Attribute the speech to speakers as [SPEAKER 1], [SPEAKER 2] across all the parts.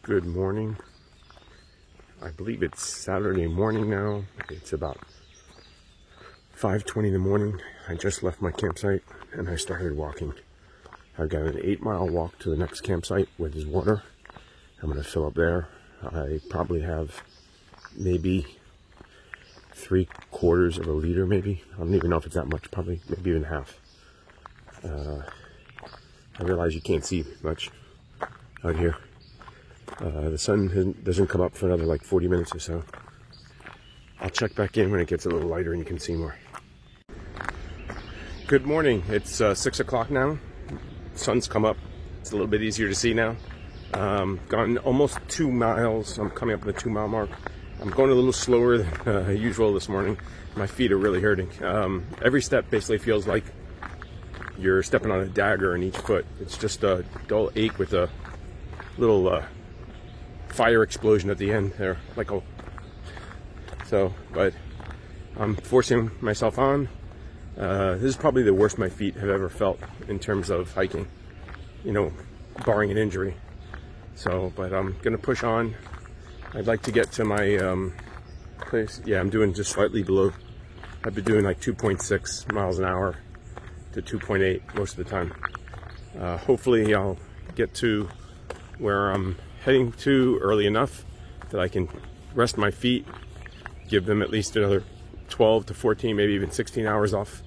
[SPEAKER 1] Good morning. I believe it's Saturday morning now. It's about 5:20 in the morning. I just left my campsite and I started walking. I've got an 8-mile walk to the next campsite where there's water. I'm going to fill up there. I probably have maybe 3/4 of a liter, maybe. I don't even know if it's that much, probably maybe even half. I realize you can't see much out here. The sun doesn't come up for another like 40 minutes or so. I'll check back in when it gets a little lighter and you can see more. Good morning. It's 6 o'clock now. Sun's come up. It's a little bit easier to see now. Gone almost 2 miles. I'm coming up to the 2-mile mark. I'm going a little slower than usual this morning. My feet are really hurting. Every step basically feels like you're stepping on a dagger in each foot. It's just a dull ache with a little fire explosion at the end there, but I'm forcing myself on. This is probably the worst my feet have ever felt in terms of hiking, barring an injury. But I'm gonna push on. I'd like to get to my place. Yeah, I'm doing just slightly below. I've been doing like 2.6 miles an hour to 2.8 most of the time. Hopefully I'll get to where I'm heading to early enough that I can rest my feet, give them at least another 12 to 14, maybe even 16 hours off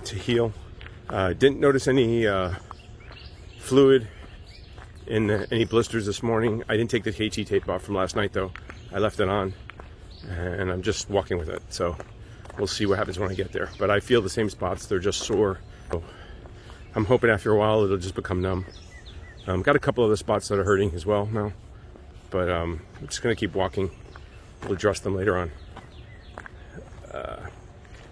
[SPEAKER 1] to heal. Didn't notice any fluid in any blisters this morning. I didn't take the HE tape off from last night though. I left it on and I'm just walking with it. So we'll see what happens when I get there. But I feel the same spots, they're just sore. So I'm hoping after a while it'll just become numb. Got a couple other spots that are hurting as well now, but I'm just gonna keep walking. We'll address them later on.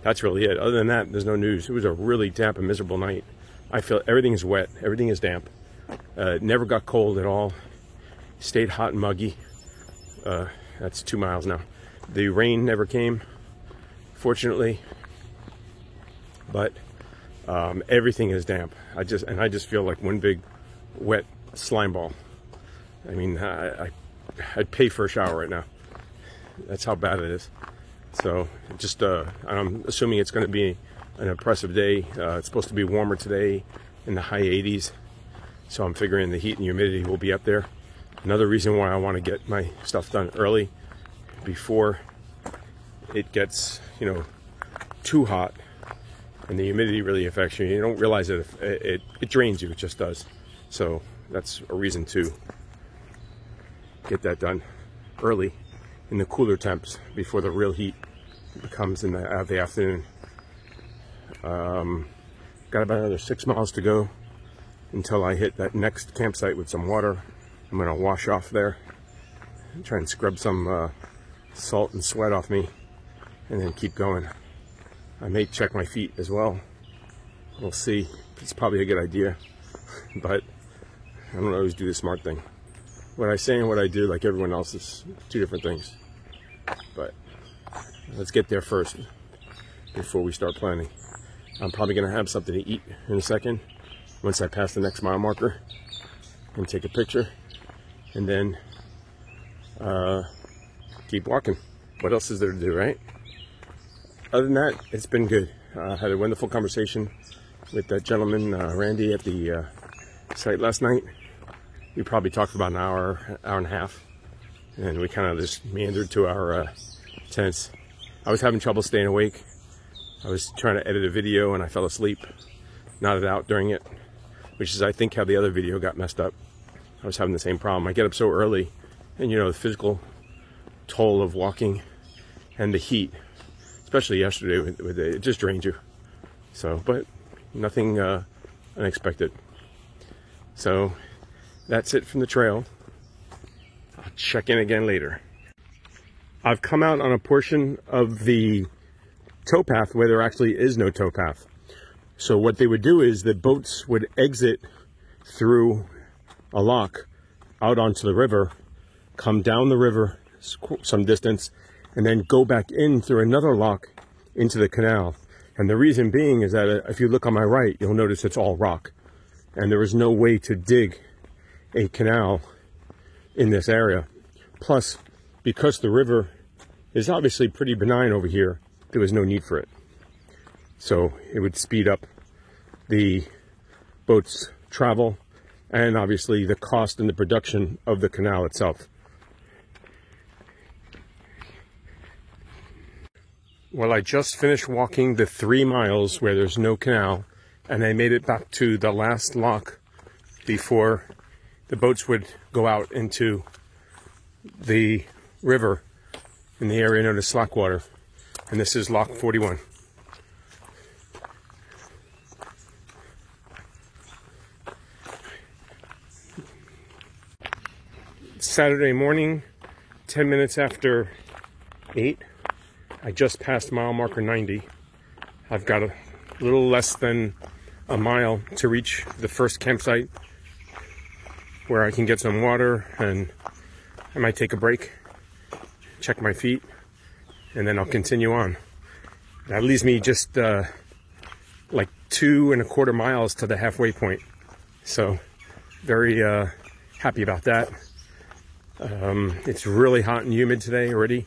[SPEAKER 1] That's really it. Other than that, there's no news. It was a really damp and miserable night. I feel everything is wet, everything is damp. Never got cold at all. Stayed hot and muggy. That's 2 miles now. The rain never came, fortunately, but everything is damp. I just feel like one big wet slime ball. I mean, I'd pay for a shower right now. That's how bad it is. So just I'm assuming it's going to be an impressive day. It's supposed to be warmer today, in the high 80s. So I'm figuring the heat and humidity will be up there. Another reason why I want to get my stuff done early, before it gets too hot and the humidity really affects you. You don't realize it. It drains you. It just does. So that's a reason to get that done early in the cooler temps before the real heat becomes in the afternoon. Got about another 6 miles to go until I hit that next campsite with some water. I'm gonna wash off there and try and scrub some salt and sweat off me and then keep going. I may check my feet as well. We'll see. It's probably a good idea, but I don't always do the smart thing. What I say and what I do, like everyone else, is 2 different things. But let's get there first before we start planning. I'm probably gonna have something to eat in a second once I pass the next mile marker and take a picture, and then keep walking. What else is there to do, right? Other than that, it's been good. I had a wonderful conversation with that gentleman, Randy, at the site last night. We probably talked for about an hour and a half, and we kind of just meandered to our tents. I was having trouble staying awake. I was trying to edit a video and I fell asleep, nodded out during it, which is, I think, how the other video got messed up. I was having the same problem. I get up so early, and the physical toll of walking and the heat, especially yesterday, it just drains you. So, but nothing unexpected. So that's it from the trail. I'll check in again later. I've come out on a portion of the towpath where there actually is no towpath. So what they would do is the boats would exit through a lock out onto the river, come down the river some distance, and then go back in through another lock into the canal. And the reason being is that if you look on my right, you'll notice it's all rock. And there was no way to dig a canal in this area. Plus, because the river is obviously pretty benign over here, there was no need for it. So it would speed up the boat's travel and obviously the cost and the production of the canal itself. Well, I just finished walking the 3 miles where there's no canal, and I made it back to the last lock before the boats would go out into the river in the area known as Slackwater. And this is Lock 41. Saturday morning, 10 minutes after 8. I just passed mile marker 90. I've got a little less than a mile to reach the first campsite where I can get some water, and I might take a break, check my feet, and then I'll continue on. That leaves me just like 2.25 miles to the halfway point. So very happy about that. It's really hot and humid today already.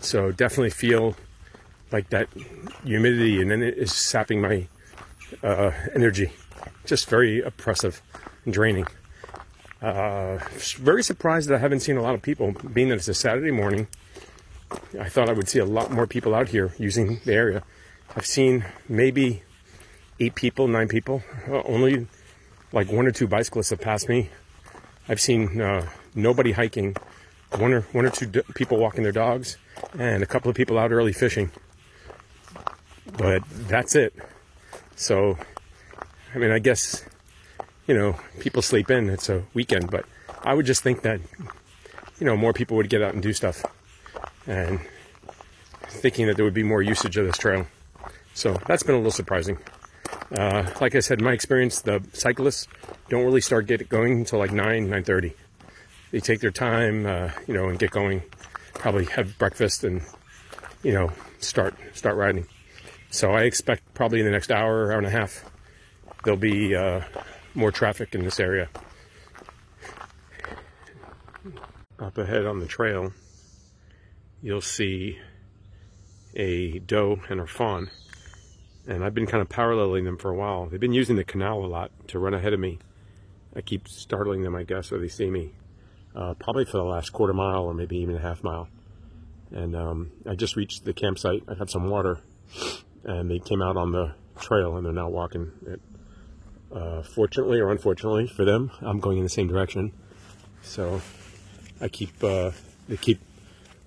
[SPEAKER 1] So definitely feel like that humidity, and then it is sapping my energy. Just very oppressive and draining. Very surprised that I haven't seen a lot of people, being that it's a Saturday morning. I thought I would see a lot more people out here using the area. I've seen maybe 8 people, 9 people. Only like 1 or 2 bicyclists have passed me. I've seen nobody hiking. One or two people walking their dogs, and a couple of people out early fishing. But that's it. So, I mean, I guess, you know, people sleep in. It's a weekend, but I would just think that, you know, more people would get out and do stuff. And thinking that there would be more usage of this trail. So that's been a little surprising. Like I said, in my experience, the cyclists don't really start going until like 9:30. They take their time, you know, and get going. Probably have breakfast and, you know, start riding. So I expect probably in the next hour and a half, there'll be more traffic in this area. Up ahead on the trail, you'll see a doe and her fawn. And I've been kind of paralleling them for a while. They've been using the canal a lot to run ahead of me. I keep startling them, I guess, so they see me. Probably for the last 1/4 mile or maybe even a half mile. And I just reached the campsite. I had some water, and they came out on the trail, and they're now walking it. Fortunately or unfortunately for them, I'm going in the same direction. So they keep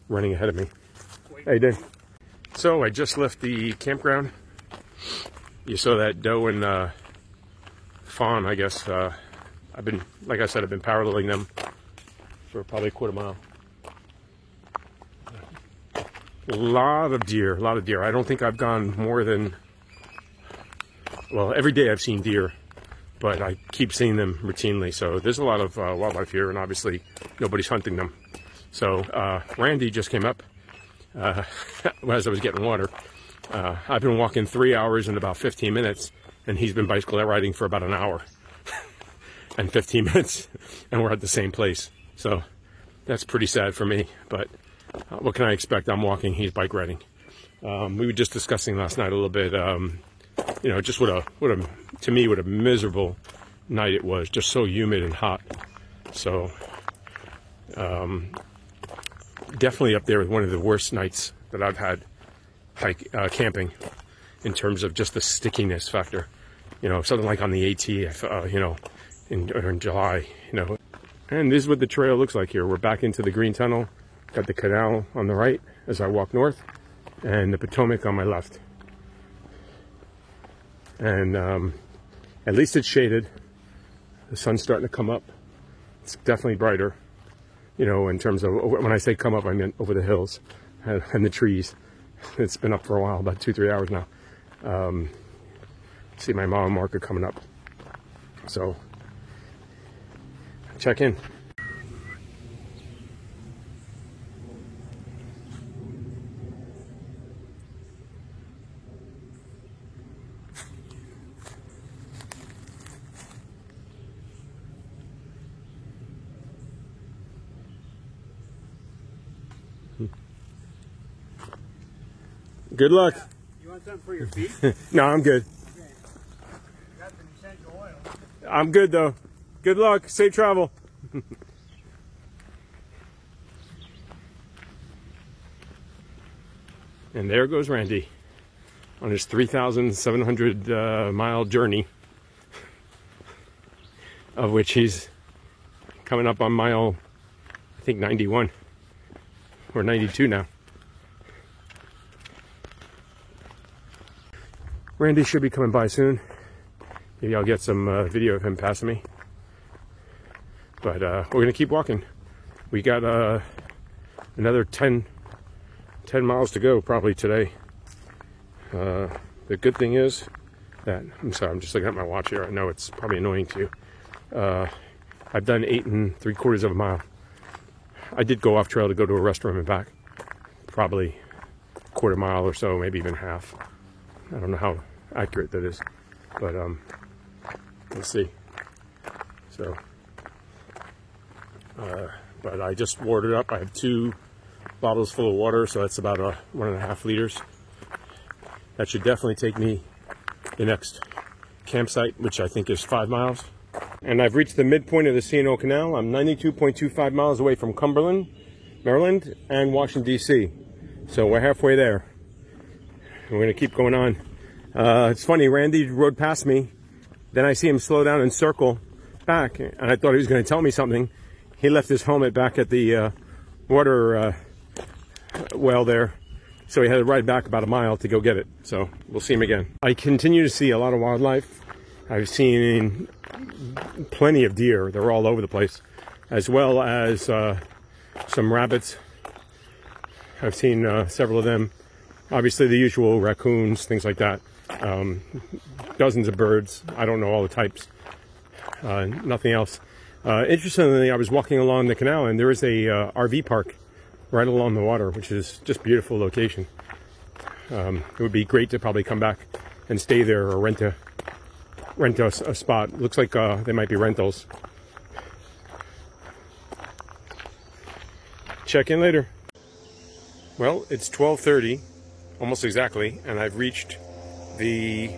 [SPEAKER 1] running ahead of me. How you doing? So I just left the campground. You saw that doe and fawn, I guess. I've been, like I said, I've been paralleling them for probably 1/4 mile. A lot of deer. I don't think I've gone more than, well, every day I've seen deer, but I keep seeing them routinely. So there's a lot of wildlife here, and obviously nobody's hunting them. So Randy just came up as I was getting water. I've been walking 3 hours and about 15 minutes, and he's been bicycle riding for about an hour and 15 minutes, and we're at the same place. So that's pretty sad for me, but what can I expect? I'm walking, he's bike riding. We were just discussing last night a little bit, you know, just what a miserable night it was, just so humid and hot. So definitely up there with one of the worst nights that I've had camping, in terms of just the stickiness factor. You know, something like on the AT, you know, in July, you know. And this is what the trail looks like here. We're back into the green tunnel. Got the canal on the right as I walk north, and the Potomac on my left. And at least it's shaded. The sun's starting to come up. It's definitely brighter, you know, in terms of, when I say come up, I mean over the hills and the trees. It's been up for a while, about 2-3 hours now. See my mile marker coming up. So check in. Good luck.
[SPEAKER 2] You want something for your feet?
[SPEAKER 1] No, I'm good.
[SPEAKER 2] Okay. Got some essential oil.
[SPEAKER 1] I'm good though. Good luck. Safe travel. And there goes Randy on his 3,700 mile journey, of which he's coming up on mile, I think 91 or 92 now. Randy should be coming by soon. Maybe I'll get some video of him passing me. But we're gonna keep walking. We got another 10 miles to go probably today. The good thing is that, I'm sorry, I'm just looking at my watch here. I know it's probably annoying to you. I've done 8 3/4 of a mile. I did go off trail to go to a restroom and back. Probably a quarter mile or so, maybe even half. I don't know how accurate that is, but we'll see. So, but I just watered up. I have 2 bottles full of water, so that's about 1.5 liters. That should definitely take me the next campsite, which I think is 5 miles. And I've reached the midpoint of the C&O Canal. I'm 92.25 miles away from Cumberland, Maryland, and Washington, D.C. So we're halfway there. We're going to keep going on. It's funny, Randy rode past me. Then I see him slow down and circle back, and I thought he was going to tell me something. He left his helmet back at the water well there. So he had to ride back about a mile to go get it. So we'll see him again. I continue to see a lot of wildlife. I've seen plenty of deer. They're all over the place, as well as some rabbits. I've seen several of them. Obviously the usual raccoons, things like that. Dozens of birds. I don't know all the types. Nothing else. Interestingly, I was walking along the canal and there is a RV park right along the water, which is just a beautiful location. It would be great to probably come back and stay there or rent a spot. Looks like they might be rentals. Check in later. Well, it's 12:30, almost exactly, and I've reached the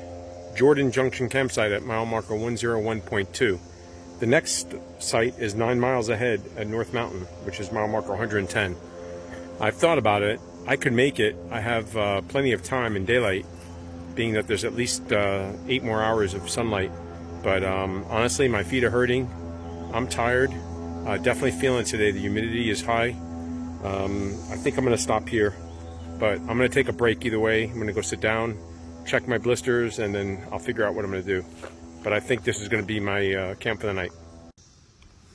[SPEAKER 1] Jordan Junction campsite at mile marker 101.2. The next site is 9 miles ahead at North Mountain, which is mile marker 110. I've thought about it. I could make it. I have plenty of time in daylight, being that there's at least 8 more hours of sunlight. But honestly, my feet are hurting. I'm tired. Definitely feeling today. The humidity is high. I think I'm going to stop here, but I'm going to take a break either way. I'm going to go sit down, check my blisters, and then I'll figure out what I'm going to do. But I think this is going to be my camp for the night.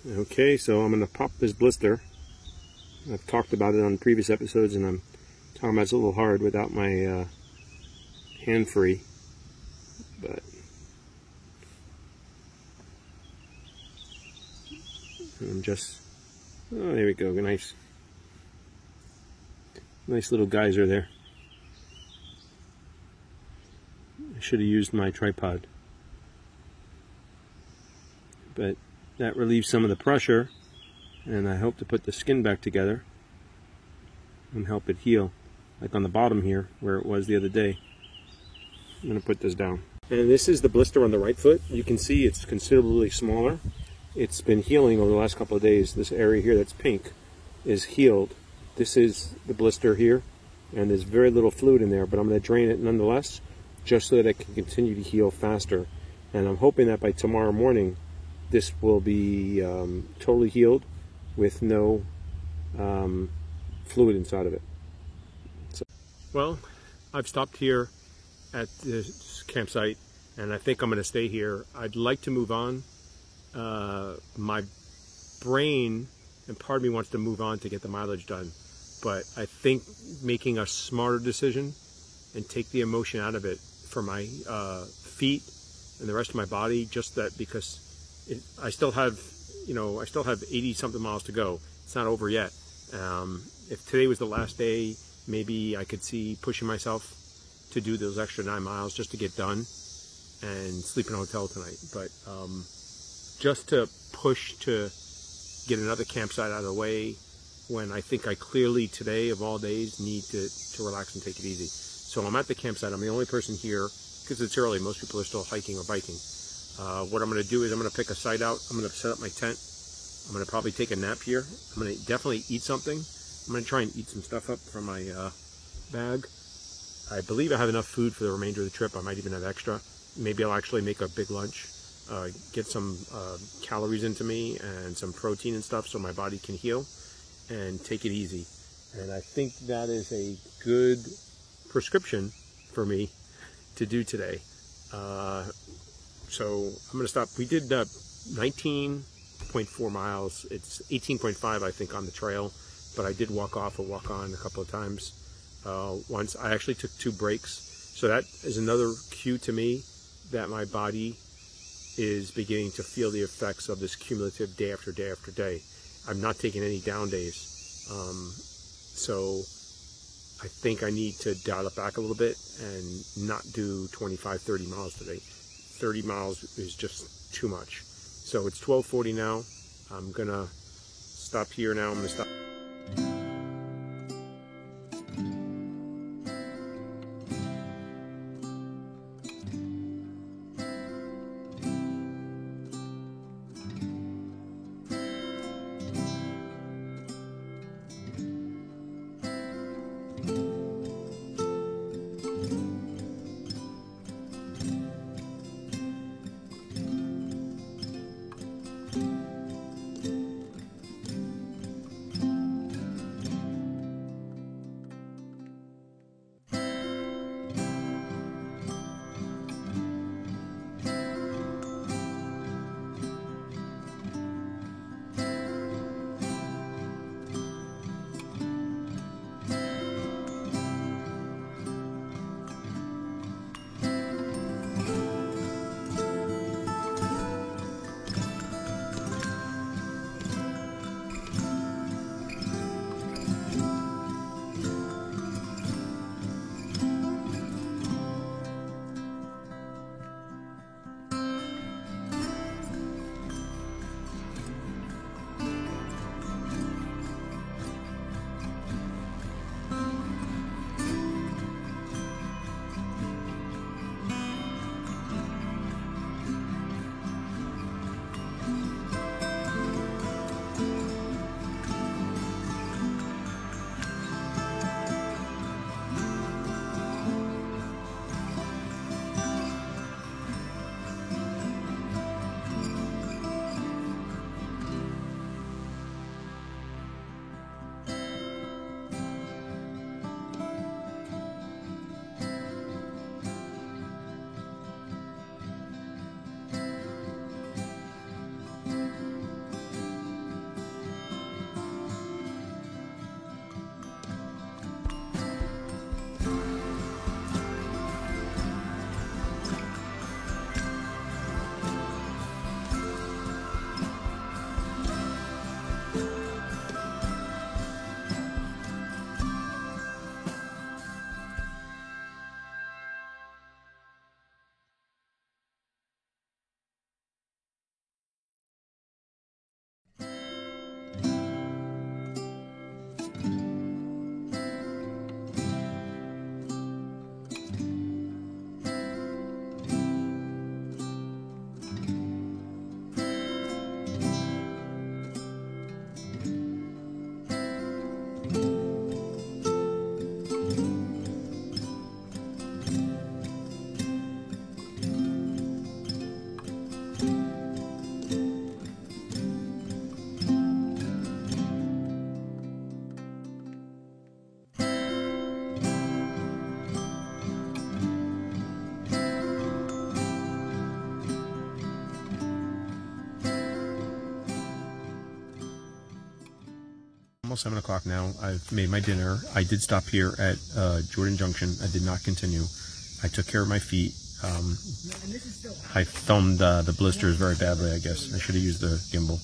[SPEAKER 1] Okay, so I'm going to pop this blister. I've talked about it on previous episodes, and I'm talking about it's a little hard without my hand free, but I'm just, oh, there we go, nice little geyser there. I should have used my tripod, but that relieves some of the pressure, and I hope to put the skin back together and help it heal, like on the bottom here where it was the other day. I'm going to put this down. And this is the blister on the right foot. You can see it's considerably smaller. It's been healing over the last couple of days. This area here that's pink is healed. This is the blister here, and there's very little fluid in there, but I'm going to drain it nonetheless, just so that it can continue to heal faster. And I'm hoping that by tomorrow morning, this will be totally healed with no fluid inside of it. So, well, I've stopped here at this campsite, and I think I'm going to stay here. I'd like to move on. My brain and part of me wants to move on to get the mileage done, but I think making a smarter decision and take the emotion out of it for my feet and the rest of my body, just that, because I still have, I still have 80 something miles to go. It's not over yet. If today was the last day, maybe I could see pushing myself to do those extra 9 miles just to get done and sleep in a hotel tonight. But just to push to get another campsite out of the way when I think I clearly today of all days need to relax and take it easy. So I'm at the campsite. I'm the only person here because it's early. Most people are still hiking or biking. What I'm going to do is I'm going to pick a site out. I'm going to set up my tent. I'm going to probably take a nap here. I'm going to definitely eat something. I'm going to try and eat some stuff up from my bag. I believe I have enough food for the remainder of the trip. I might even have extra. Maybe I'll actually make a big lunch, get some calories into me and some protein and stuff so my body can heal and take it easy. And I think that is a good prescription for me to do today. So I'm going to stop. We did 19.4 miles. It's 18.5, I think, on the trail, but I did walk off or walk on a couple of times. Once I actually took 2 breaks. So that is another cue to me that my body is beginning to feel the effects of this cumulative day after day after day. I'm not taking any down days. So I think I need to dial it back a little bit and not do 25, 30 miles today. 30 miles is just too much. So it's 12:40 now. I'm gonna stop here now. I'm gonna stop. Almost 7 o'clock now. I've made my dinner. I did stop here at Jordan Junction. I did not continue. I took care of my feet. I filmed the blisters very badly, I guess. I should have used the gimbal.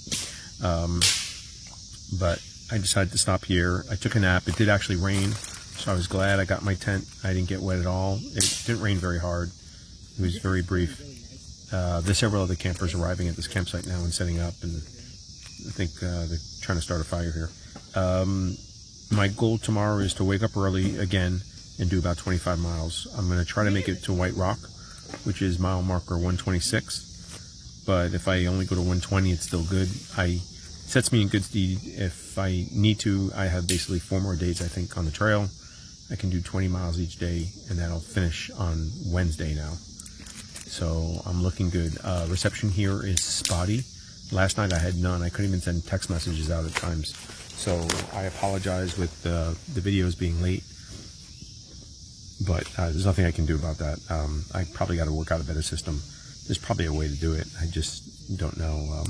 [SPEAKER 1] But I decided to stop here. I took a nap. It did actually rain, so I was glad I got my tent. I didn't get wet at all. It didn't rain very hard. It was very brief. There's several other campers arriving at this campsite now and setting up, and I think they're trying to start a fire here. My goal tomorrow is to wake up early again and do about 25 miles. I'm going to try to make it to White Rock, which is mile marker 126. But if I only go to 120, it's still good. It sets me in good stead. If I need to, I have basically 4 more days, I think, on the trail. I can do 20 miles each day, and that'll finish on Wednesday now. So I'm looking good. Reception here is spotty. Last night I had none. I couldn't even send text messages out at times. So I apologize with the videos being late. But there's nothing I can do about that. I probably got to work out a better system. There's probably a way to do it. I just don't know.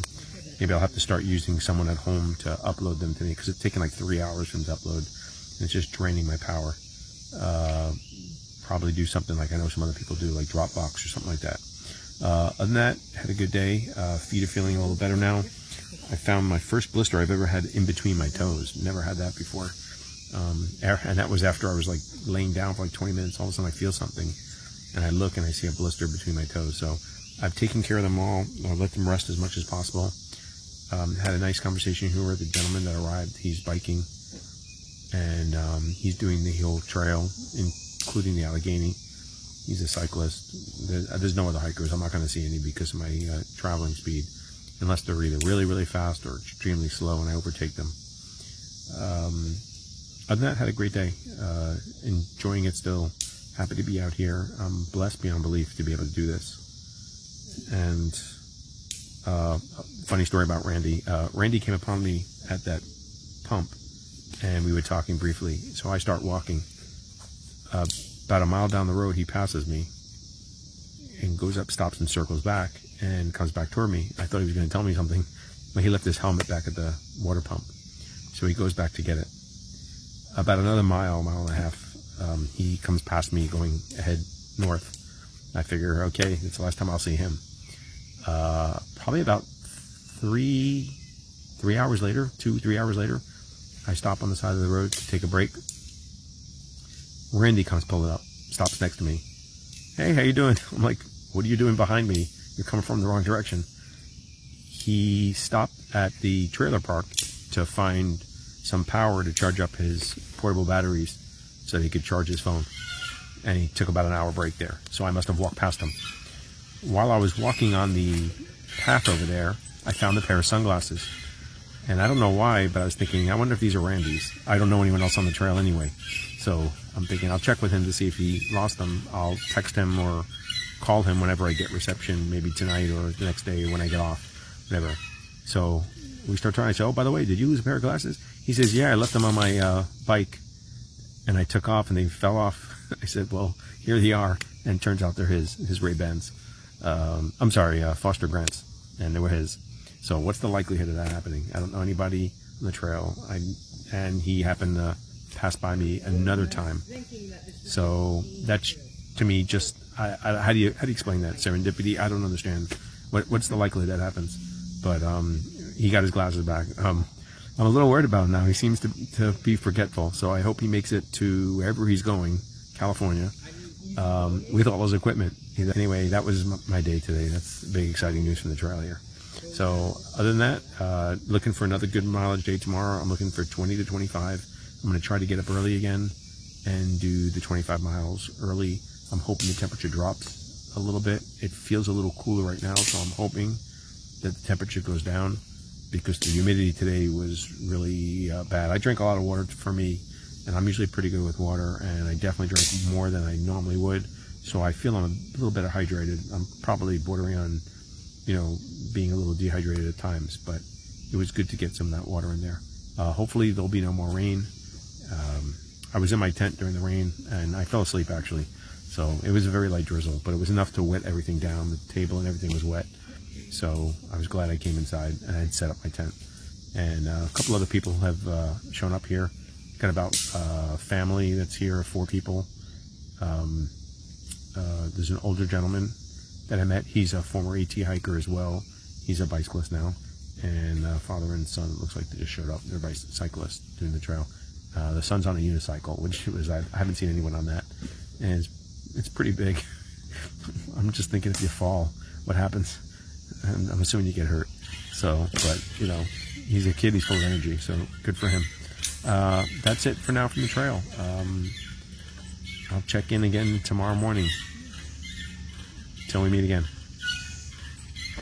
[SPEAKER 1] Maybe I'll have to start using someone at home to upload them to me, because it's taking like 3 hours for them to upload. And it's just draining my power. Probably do something like I know some other people do, like Dropbox or something like that. Other than that, had a good day. Feet are feeling a little better now. I found my first blister I've ever had in between my toes. Never had that before. And that was after I was like laying down for like 20 minutes. All of a sudden I feel something, and I look and I see a blister between my toes. So I've taken care of them all. I'll let them rest as much as possible. Had a nice conversation here with the gentleman that arrived. He's biking, and he's doing the Hill Trail, including the Allegheny. He's a cyclist. There's no other hikers. I'm not going to see any because of my traveling speed, unless they're either really, really fast or extremely slow and I overtake them. Other than that, had a great day. Enjoying it still. Happy to be out here. I'm blessed beyond belief to be able to do this. And funny story about Randy. Randy came upon me at that pump, and we were talking briefly. So I start walking. About a mile down the road, he passes me and goes up, stops, and circles back and comes back toward me. I thought he was going to tell me something, but he left his helmet back at the water pump. So he goes back to get it. About another mile and a half, he comes past me going ahead north. I figure, okay, it's the last time I'll see him. Probably about 3 hours later, 2-3 hours later, I stop on the side of the road to take a break. Randy comes pulling up, stops next to me. Hey, how you doing? I'm like, what are you doing behind me? You're coming from the wrong direction. He stopped at the trailer park to find some power to charge up his portable batteries so that he could charge his phone. And he took about an hour break there. So I must have walked past him. While I was walking on the path over there, I found a pair of sunglasses. And I don't know why, but I was thinking, I wonder if these are Randy's. I don't know anyone else on the trail anyway. So I'm thinking I'll check with him to see if he lost them. I'll text him or call him whenever I get reception, maybe tonight or the next day when I get off, whatever. So we start trying. I say, oh, by the way, did you lose a pair of glasses? He says, yeah, I left them on my bike, and I took off, and they fell off. I said, well, here they are. And it turns out they're his Ray-Bans. I'm sorry, Foster Grant's, and they were his. So what's the likelihood of that happening? I don't know anybody on the trail. And he happened to pass by me another time. So that's, to me, just, how do you explain that? Serendipity? I don't understand. What's the likelihood that happens? But he got his glasses back. I'm a little worried about him now. He seems to be forgetful. So I hope he makes it to wherever he's going, California, with all his equipment. Anyway, that was my day today. That's big, exciting news from the trail here. So other than that, looking for another good mileage day tomorrow. I'm looking for 20 to 25. I'm going to try to get up early again and do the 25 miles early. I'm hoping the temperature drops a little bit. It feels a little cooler right now, so I'm hoping that the temperature goes down, because the humidity today was really bad. I drink a lot of water for me, and I'm usually pretty good with water, and I definitely drink more than I normally would. So I feel I'm a little bit hydrated. I'm probably bordering on, being a little dehydrated at times, but it was good to get some of that water in there. Hopefully there'll be no more rain. I was in my tent during the rain, and I fell asleep actually. So it was a very light drizzle, but it was enough to wet everything down. The table and everything was wet. So I was glad I came inside and I'd set up my tent. And a couple other people have shown up here. Got about family that's here, 4 people. There's an older gentleman that I met. He's a former AT hiker as well. He's a bicyclist now. And father and son, it looks like they just showed up. They're cyclists doing the trail. The son's on a unicycle, which was, I haven't seen anyone on that. And it's pretty big. I'm just thinking, if you fall, what happens? And I'm assuming you get hurt. So, but, he's a kid, he's full of energy, so good for him. That's it for now from the trail. I'll check in again tomorrow morning. Till we meet again.